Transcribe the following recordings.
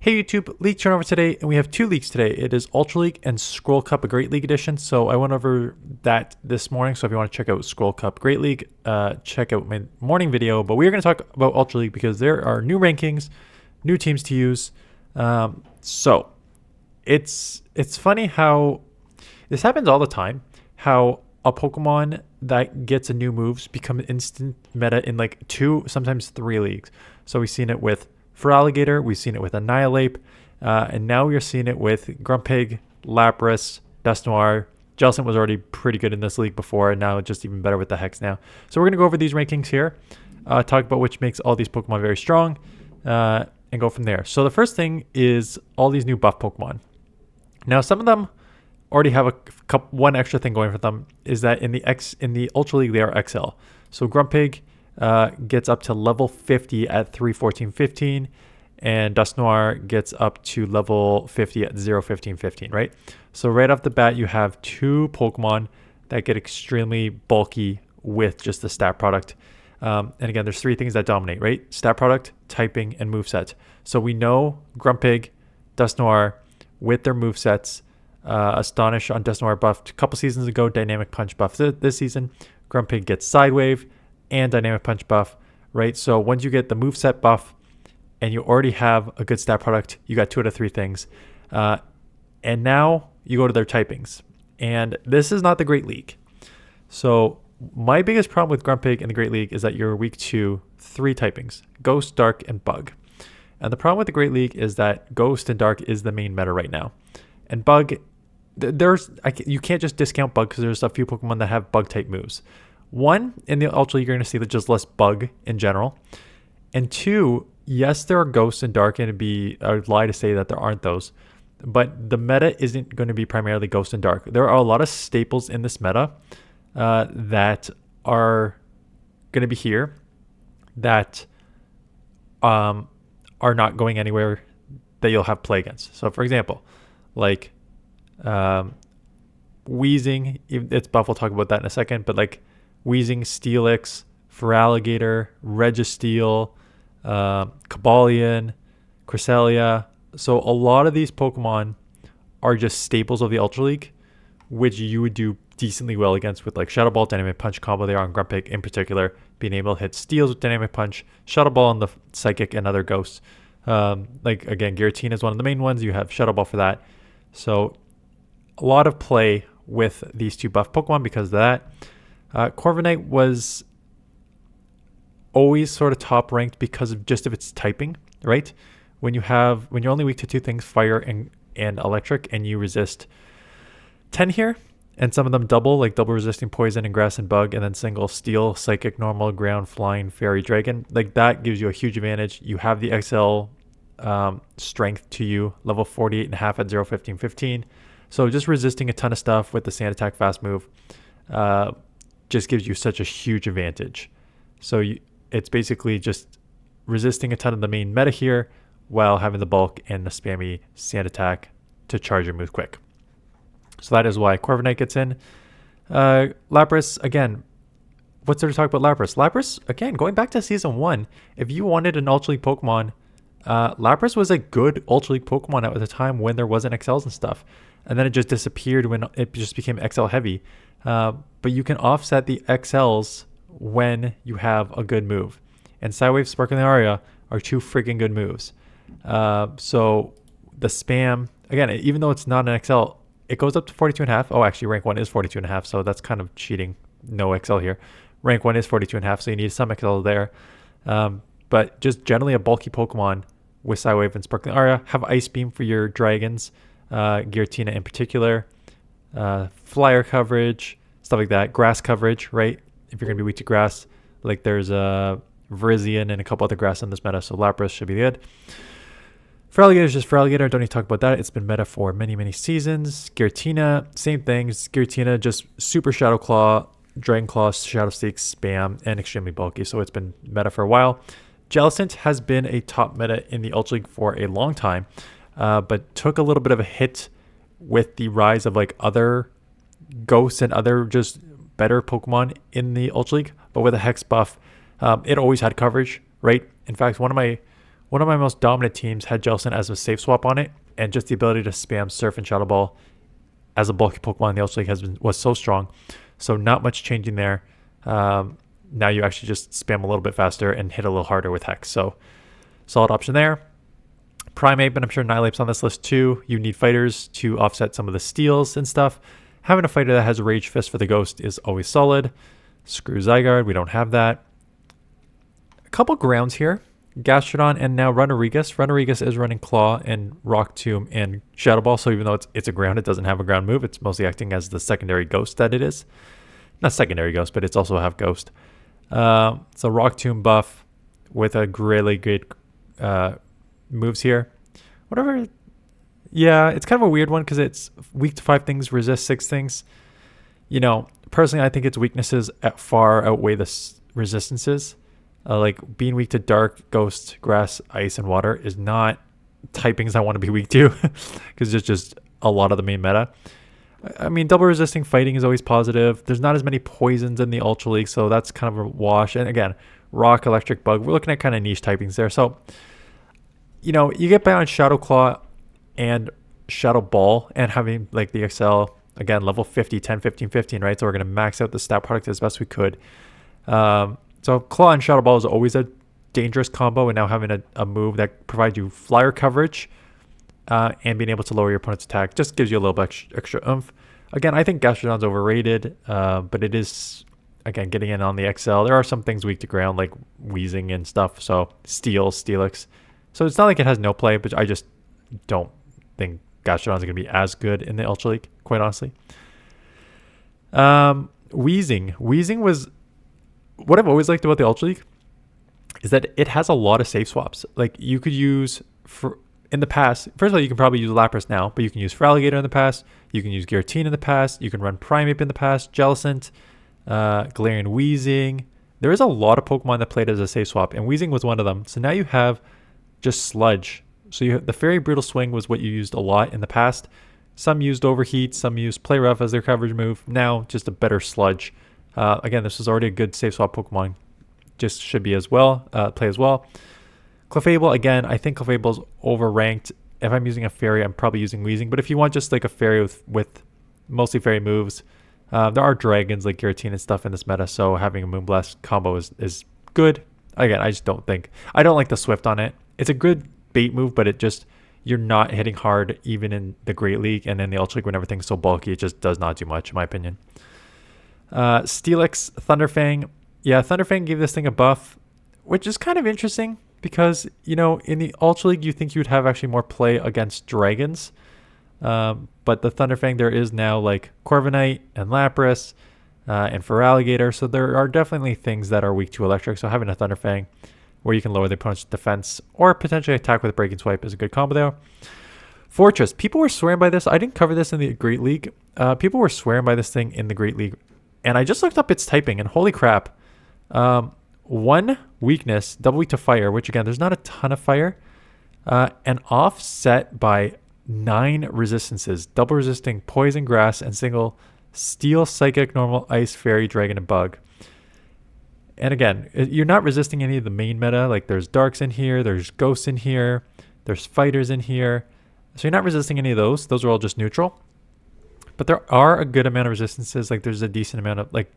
Hey YouTube, league turnover today, and we have two leagues today. It is Ultra League and Scroll Cup, a Great League edition. So I went over that this morning. So if you want to check out Scroll Cup Great League, check out my morning video. But we're going to talk about Ultra League because there are new rankings, new teams to use. So it's funny how this happens all the time. How a Pokemon that gets a new moves become instant meta in like 2, sometimes 3 leagues. So we've seen it with Feraligatr, we've seen it with Annihilate, and now we're seeing it with Grumpig, Lapras, Dusknoir. Jellicent was already pretty good in this league before, and now just even better with the Hex now. So we're going to go over these rankings here, talk about which makes all these Pokemon very strong, and go from there. So the first thing is all these new buff Pokemon. Now some of them already have one extra thing going for them, is that in the Ultra League they are XL. So Grumpig gets up to level 50 at 3/14/15, and Dusknoir gets up to level 50 at 0/15/15, right? So right off the bat, you have 2 Pokemon that get extremely bulky with just the stat product. And again, there's 3 things that dominate, right? Stat product, typing, and moveset. So we know Grumpig, Dusknoir, with their movesets, Astonish on Dusknoir buffed a couple seasons ago, Dynamic Punch buff this season. Grumpig gets Sidewave and Dynamic Punch buff, right? So once you get the moveset buff and you already have a good stat product, you got 2 out of 3 things. And now you go to their typings. And this is not the Great League. So my biggest problem with Grumpig in the Great League is that you're weak to 3 typings: Ghost, Dark, and Bug. And the problem with the Great League is that Ghost and Dark is the main meta right now. And Bug, you can't just discount Bug because there's a few Pokemon that have Bug type moves. 1, in the Ultra League, you're going to see that just less Bug in general. And 2, yes, there are Ghosts and Dark, and I would lie to say that there aren't those. But the meta isn't going to be primarily Ghost and Dark. There are a lot of staples in this meta that are going to be here that are not going anywhere that you'll have play against. So, for example, like Weezing, it's buff, we'll talk about that in a second, but like Weezing, Steelix, Feraligatr, Registeel, Cobalion, Cresselia. So a lot of these Pokemon are just staples of the Ultra League, which you would do decently well against with like Shadow Ball, Dynamic Punch combo there on Grumpig in particular, being able to hit Steels with Dynamic Punch, Shadow Ball on the Psychic and other Ghosts. Like again, Giratina is one of the main ones. You have Shadow Ball for that. So a lot of play with these 2 buff Pokemon because of that. Corviknight was always sort of top ranked because of its typing, right? When you're only weak to 2 things, fire and electric, and you resist 10 here, and some of them double resisting poison and grass and bug, and then single steel, psychic, normal, ground, flying, fairy, dragon, like that gives you a huge advantage. You have the XL strength to you, level 48.5 at 0/15/15. So just resisting a ton of stuff with the sand attack fast move just gives you such a huge advantage. So it's basically just resisting a ton of the main meta here while having the bulk and the spammy sand attack to charge your move quick. So that is why Corviknight gets in. Lapras, again, what's there to talk about Lapras? Lapras, again, going back to Season 1, if you wanted an Ultra League Pokemon, Lapras was a good Ultra League Pokemon at the time when there wasn't XLs and stuff. And then it just disappeared when it just became XL heavy. But you can offset the XLs when you have a good move. And Sidewave, Sparkling Aria are 2 freaking good moves. So the spam, again, even though it's not an XL, it goes up to 42.5. Oh, actually, rank 1 is 42.5, so that's kind of cheating. No XL here. Rank 1 is 42.5, so you need some XL there. But just generally a bulky Pokemon with Sidewave and Sparkling Aria. Have Ice Beam for your dragons, Giratina in particular. Flyer coverage, stuff like that. Grass coverage, right? If you're going to be weak to grass, like there's Virizion and a couple other grass in this meta, so Lapras should be good. Feraligatr is just Feraligatr. Don't need to talk about that. It's been meta for many, many seasons. Giratina, same things. Giratina, just super Shadow Claw, Dragon Claw, Shadow Steak, spam, and extremely bulky. So it's been meta for a while. Jellicent has been a top meta in the Ultra League for a long time, but took a little bit of a hit with the rise of like other Ghosts and other just better Pokemon in the Ultra League. But with a Hex buff, it always had coverage, right? In fact, one of my One of my most dominant teams had Jellicent as a safe swap on it, and just the ability to spam Surf and Shadow Ball as a bulky Pokemon in the Ultra League was so strong. So not much changing there. Now you actually just spam a little bit faster and hit a little harder with Hex. So solid option there. Primeape, but I'm sure Nihilape's on this list too. You need fighters to offset some of the steals and stuff. Having a fighter that has a Rage Fist for the Ghost is always solid. Screw Zygarde, we don't have that. A couple grounds here. Gastrodon and now Runerigus. Runerigus is running Claw and Rock Tomb and Shadow Ball, so even though it's a ground, it doesn't have a ground move. It's mostly acting as the secondary ghost that it is. Not secondary ghost, but it's also have ghost. So Rock Tomb buff with a really good moves here. Whatever. Yeah, it's kind of a weird one because it's weak to 5 things, resist 6 things. You know, personally, I think its weaknesses far outweigh the resistances. Like being weak to dark, ghost, grass, ice, and water is not typings I want to be weak to because it's just a lot of the main meta. I mean, double resisting fighting is always positive. There's not as many poisons in the Ultra League, so that's kind of a wash. And again, rock, electric, bug. We're looking at kind of niche typings there. So, you know, you get by on Shadow Claw and Shadow Ball and having like the XL, again, level 50, 10, 15, 15, right? So we're going to max out the stat product as best we could. So Claw and Shadow Ball is always a dangerous combo, and now having a move that provides you flyer coverage and being able to lower your opponent's attack just gives you a little bit extra oomph. Again, I think Gastrodon's overrated, but it is, again, getting in on the XL. There are some things weak to ground, like Wheezing and stuff, so Steelix. So it's not like it has no play, but I just don't think Gastrodon's going to be as good in the Ultra League, quite honestly. Wheezing was... What I've always liked about the Ultra League is that it has a lot of safe swaps. Like you could use in the past, first of all, you can probably use Lapras now, but you can use Feraligatr in the past. You can use Giratina in the past. You can run Primeape in the past, Jellicent, Galarian Wheezing. There is a lot of Pokemon that played as a safe swap, and Wheezing was one of them. So now you have just Sludge. So the Fairy Brutal Swing was what you used a lot in the past. Some used Overheat, some used Play Rough as their coverage move. Now just a better Sludge. Again, this is already a good safe swap Pokemon. Just should be as well, play as well. Clefable, again, I think Clefable is overranked. If I'm using a fairy, I'm probably using Wheezing. But if you want just like a fairy with mostly fairy moves, there are dragons like Giratina and stuff in this meta. So having a Moonblast combo is good. Again, I don't like the Swift on it. It's a good bait move, but you're not hitting hard even in the Great League and in the Ultra League when everything's so bulky. It just does not do much, in my opinion. Steelix, Thunderfang. Yeah, Thunderfang gave this thing a buff, which is kind of interesting because, you know, in the Ultra League, you think you would have actually more play against dragons. But the Thunderfang, there is now like Corviknight and Lapras and Feraligatr. So there are definitely things that are weak to electric. So having a Thunderfang where you can lower the opponent's defense or potentially attack with a Breaking Swipe is a good combo there. Fortress. People were swearing by this. I didn't cover this in the Great League. People were swearing by this thing in the Great League. And I just looked up its typing, and holy crap. One weakness, double weak to fire, which again, there's not a ton of fire. And offset by 9 resistances. Double resisting poison, grass, and single steel, psychic, normal, ice, fairy, dragon, and bug. And again, you're not resisting any of the main meta. Like there's darks in here, there's ghosts in here, there's fighters in here. So you're not resisting any of those. Those are all just neutral. But there are a good amount of resistances. Like there's a decent amount of like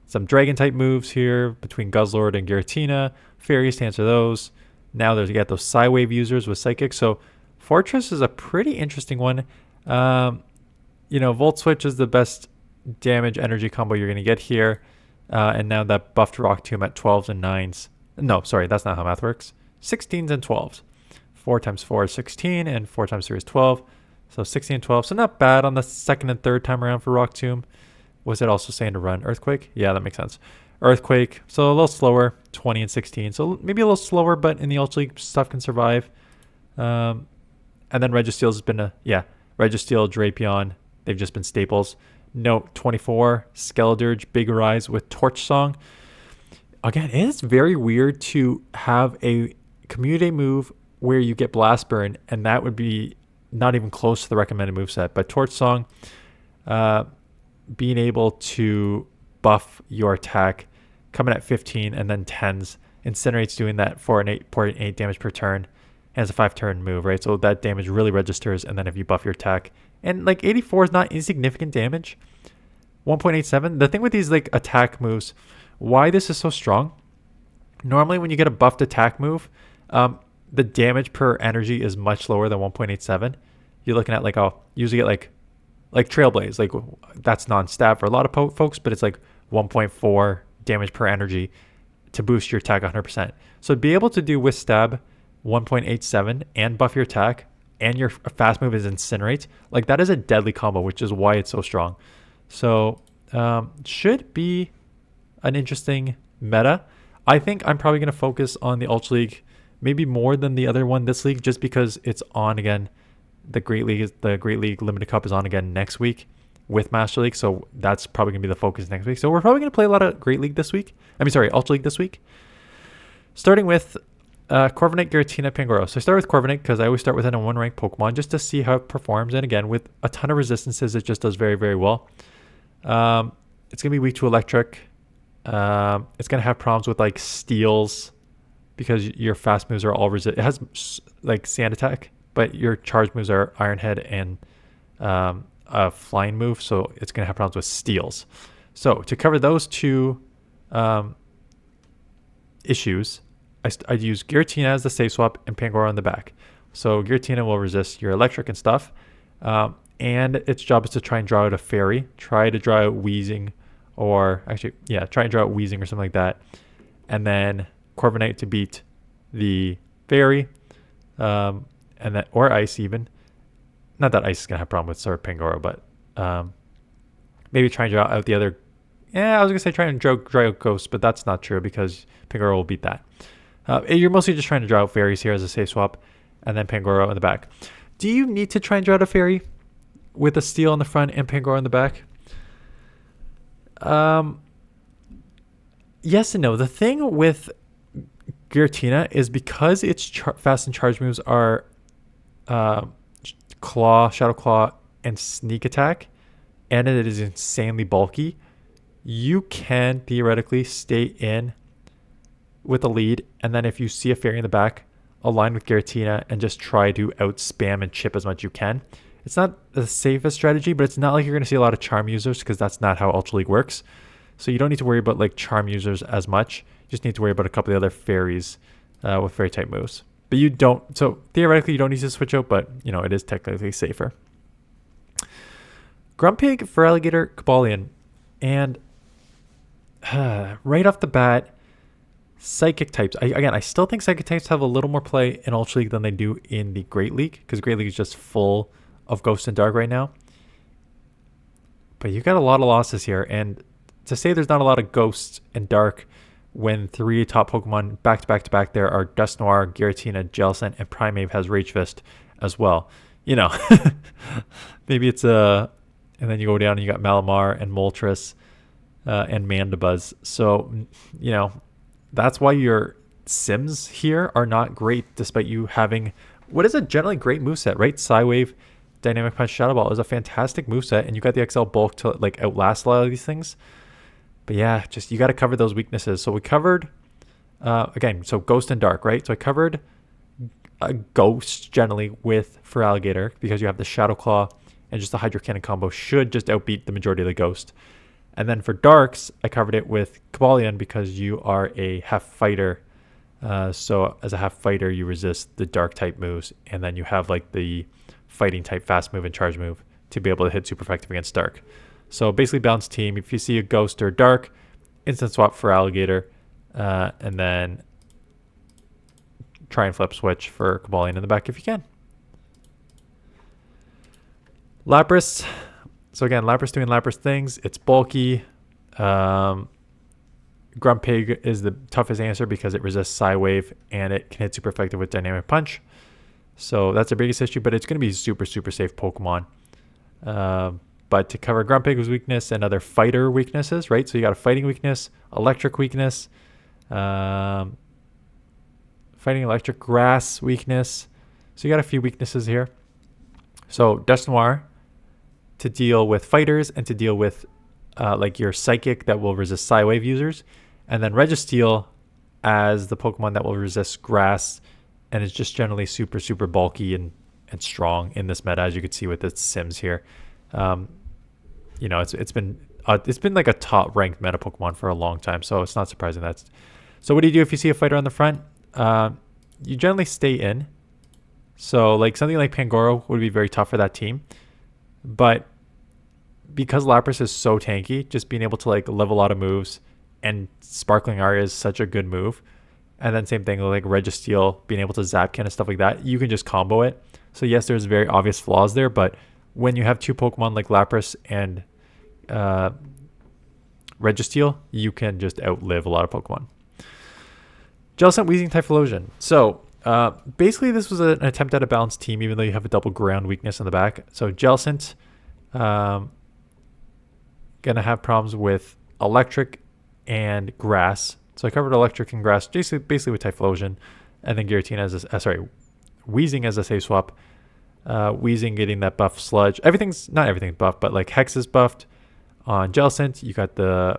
some dragon type moves here between Guzzlord and Giratina. Fairies to answer those. Now you got those Psywave users with Psychic. So Fortress is a pretty interesting one. You know, Volt Switch is the best damage energy combo you're going to get here. And now that buffed Rock Tomb at 12s and 9s. No, sorry, that's not how math works. 16s and 12s. 4 times 4 is 16 and 4 times 3 is 12. So 16 and 12. So not bad on the second and third time around for Rock Tomb. Was it also saying to run Earthquake? Yeah, that makes sense. Earthquake. So a little slower. 20 and 16. So maybe a little slower, but in the Ultra League, stuff can survive. And then Registeel has been Registeel, Drapion. They've just been staples. Note 24. Skeledirge, Big Rise with Torch Song. Again, it is very weird to have a community move where you get Blast Burn, and that would be not even close to the recommended moveset. But Torch Song, being able to buff your attack, coming at 15 and then 10s, Incinerate's doing that for an 8 damage per turn. and it's a 5-turn move, right? So that damage really registers, and then if you buff your attack, and like 84 is not insignificant damage. 1.87. The thing with these like attack moves, why this is so strong, normally when you get a buffed attack move, the damage per energy is much lower than 1.87. You're looking at like, oh, usually get like Trailblaze, like that's non-stab for a lot of folks, but it's like 1.4 damage per energy to boost your attack 100%. So to be able to do with stab 1.87 and buff your attack, and your fast move is Incinerate, like that is a deadly combo, which is why it's so strong. So should be an interesting meta. I think I'm probably going to focus on the Ultra League maybe more than the other one this league, just because it's on again. The Great League Limited Cup is on again next week with Master League, so that's probably going to be the focus next week. So we're probably going to play a lot of Great League this week. Ultra League this week. Starting with Corviknight, Giratina, Pangoro. So I start with Corviknight because I always start with an 1 rank Pokemon just to see how it performs. And again, with a ton of resistances, it just does very, very well. It's going to be weak to Electric. It's going to have problems with like Steals because your fast moves are all resist. It has like Sand Attack, but your charge moves are Iron Head and a flying move. So it's going to have problems with Steals. So to cover those two issues, I'd use Giratina as the safe swap and Pangoro on the back. So Giratina will resist your electric and stuff. And its job is to try and draw out a fairy. Try to draw out Wheezing, or actually, yeah, try and draw out Wheezing or something like that. And then Corviknight to beat the fairy. And then, or Ice even. Not that Ice is going to have a problem with Sir Pangoro, but maybe try and draw out the other. Yeah, I was going to say try and draw out Ghost, but that's not true because Pangoro will beat that. You're mostly just trying to draw out fairies here as a safe swap, and then Pangoro in the back. Do you need to try and draw out a fairy with a Steel on the front and Pangoro in the back? Yes and no. The thing with Giratina is because its fast and charge moves are Claw, Shadow Claw, and Sneak Attack, and it is insanely bulky, you can theoretically stay in with a lead, and then if you see a fairy in the back, align with Giratina and just try to outspam and chip as much as you can. It's not the safest strategy, but it's not like you're going to see a lot of charm users because that's not how Ultra League works. So you don't need to worry about like charm users as much. You just need to worry about a couple of the other fairies with fairy type moves. But you don't, so theoretically you don't need to switch out, but you know, it is technically safer. Grumpig, Feraligatr, Cobalion, and right off the bat, Psychic types. I still think Psychic types have a little more play in Ultra League than they do in the Great League, because Great League is just full of Ghost and Dark right now. But you got a lot of losses here, and to say there's not a lot of Ghost and Dark when 3 top Pokemon back to back to back there are Dusknoir, Giratina, Jellicent, and Primeape has Rage Fist as well. You know, maybe it's and then you go down and you got Malamar and Moltres and Mandibuzz. So, you know, that's why your Sims here are not great, despite you having what is a generally great moveset, right? Psywave, Dynamic Punch, Shadow Ball is a fantastic moveset, and you got the XL Bulk to like outlast a lot of these things. But yeah, just you got to cover those weaknesses. So we covered, again, so Ghost and Dark, right? So I covered a Ghost generally with Feraligatr because you have the Shadow Claw and just the Hydro Cannon combo should just outbeat the majority of the Ghost. And then for Darks, I covered it with Cobalion because you are a half fighter. So as a half fighter, you resist the Dark type moves. And then you have like the fighting type fast move and charge move to be able to hit super effective against Dark. So basically balanced team. If you see a Ghost or Dark, instant swap for Alligator. And then try and flip switch for Cobalion in the back if you can. Lapras. So again, Lapras doing Lapras things. It's bulky. Grumpig is the toughest answer because it resists Psywave and it can hit super effective with Dynamic Punch. So that's the biggest issue, but it's going to be super, super safe Pokemon. But to cover Grumpig's weakness and other fighter weaknesses, right? So you got a fighting weakness, electric weakness, fighting electric, grass weakness. So you got a few weaknesses here. So Dusknoir to deal with fighters and to deal with like your Psychic that will resist Psywave users. And then Registeel as the Pokemon that will resist grass and it's just generally super, super bulky and strong in this meta, as you can see with its Sims here. You know, it's been like a top ranked meta Pokemon for a long time, so it's not surprising that's. So what do you do if you see a fighter on the front? You generally stay in. So like something like Pangoro would be very tough for that team, but because Lapras is so tanky, just being able to like level a lot of moves, and Sparkling Aria is such a good move. And then same thing like Registeel, being able to Zapkin and stuff like that, you can just combo it. So yes, there's very obvious flaws there, but when you have two Pokemon like Lapras and Registeel, you can just outlive a lot of Pokemon. Jellicent, Weezing, Typhlosion. So basically this was an attempt at a balanced team, even though you have a double ground weakness in the back. So Jellicent gonna have problems with electric and grass. So I covered electric and grass basically with Typhlosion, and then Giratina as a, Weezing as a safe swap. Weezing getting that buff sludge. Not everything's buffed, but like Hex is buffed on Jellicent. You got the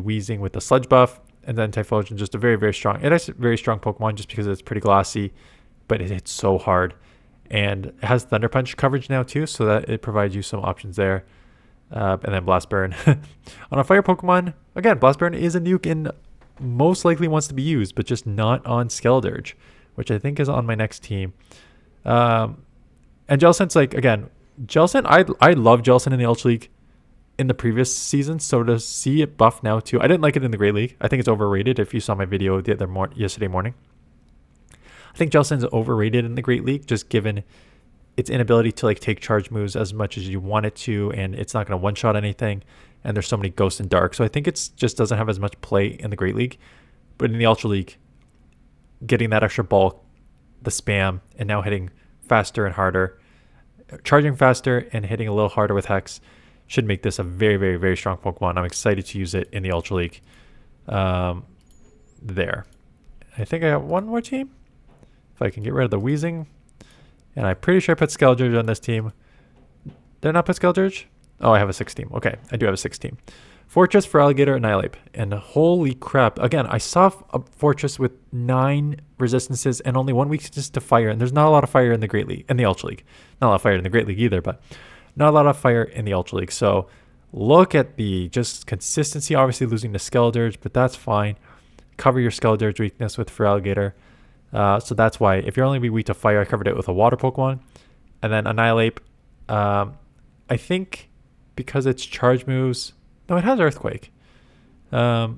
Weezing with the sludge buff, and then Typhlosion just a very, very strong. It has a very strong Pokemon just because it's pretty glassy, but it hits so hard, and it has Thunder Punch coverage now too, so that it provides you some options there. And then Blast Burn on a fire Pokemon. Again, Blast Burn is a nuke and most likely wants to be used, but just not on Skeledirge, which I think is on my next team. And Jellicent's like, again, Jellicent, I love Jellicent in the Ultra League in the previous season, so to see it buff now too, I didn't like it in the Great League. I think it's overrated. If you saw my video yesterday morning, I think Jellicent's overrated in the Great League, just given its inability to like take charge moves as much as you want it to, and it's not going to one-shot anything, and there's so many Ghost and Dark, so I think it's just doesn't have as much play in the Great League. But in the Ultra League, getting that extra bulk, the spam, and now hitting faster and harder, charging faster and hitting a little harder with Hex should make this a very, very, very strong Pokemon. I'm excited to use it in the Ultra League. There. I think I got one more team. If I can get rid of the Weezing. And I'm pretty sure I put Skeledirge on this team. Did I not put Skeledirge? Oh, I have a 6 team. Okay, I do have a 6 team. Fortress, for Alligator, Annihilate. And holy crap. Again, I saw a Fortress with 9 resistances and only 1 weakness to fire. And there's not a lot of fire in the Great League, in the Ultra League. Not a lot of fire in the Great League either, but not a lot of fire in the Ultra League. So look at the just consistency. Obviously losing to Skeledirge, but that's fine. Cover your Skeledirge weakness with Feraligatr. So that's why, if you're only be weak to fire, I covered it with a water Pokemon. And then Annihilate, I think because it's charge moves, no, it has Earthquake. But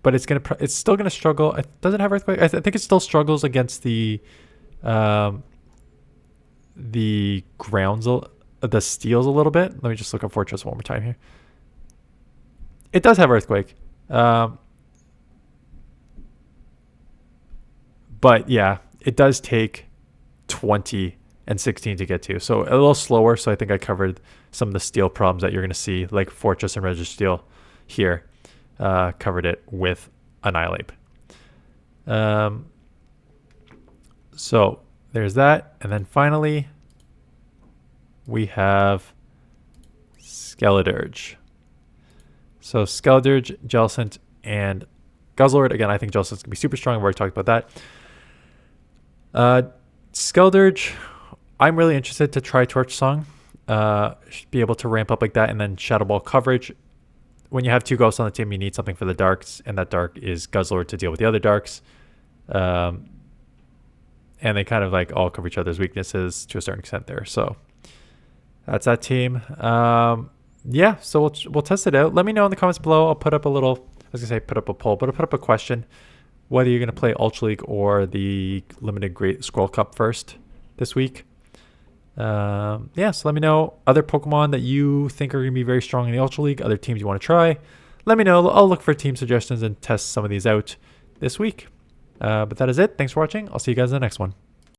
it's still gonna struggle. It doesn't have Earthquake. I think it still struggles against the grounds, the steals a little bit. Let me just look up Fortress one more time here. It does have Earthquake. But yeah, it does take 20 and 16 to get to. So a little slower. So I think I covered some of the steel problems that you're going to see, like Fortress and Registeel here. Covered it with Annihilate. So there's that. And then finally, we have Skeledirge. So Skeledirge, Jellicent, and Guzzlord. Again, I think Jellicent's going to be super strong. I've already talked about that. Skeledirge, I'm really interested to try Torch Song. Should be able to ramp up like that, and then Shadow Ball coverage. When you have 2 ghosts on the team, you need something for the darks, and that dark is Guzzlord to deal with the other darks. And they kind of like all cover each other's weaknesses to a certain extent there. So that's that team. Yeah, so we'll test it out. Let me know in the comments below. I'll put up a little, I was gonna say put up a poll, but I'll put up a question whether you're gonna play Ultra League or the Limited Great Scroll Cup first this week. Yeah, so let me know other Pokemon that you think are gonna be very strong in the Ultra League, other teams you want to try. Let me know. I'll look for team suggestions and test some of these out this week. But that is it. Thanks for watching. I'll see you guys in the next one.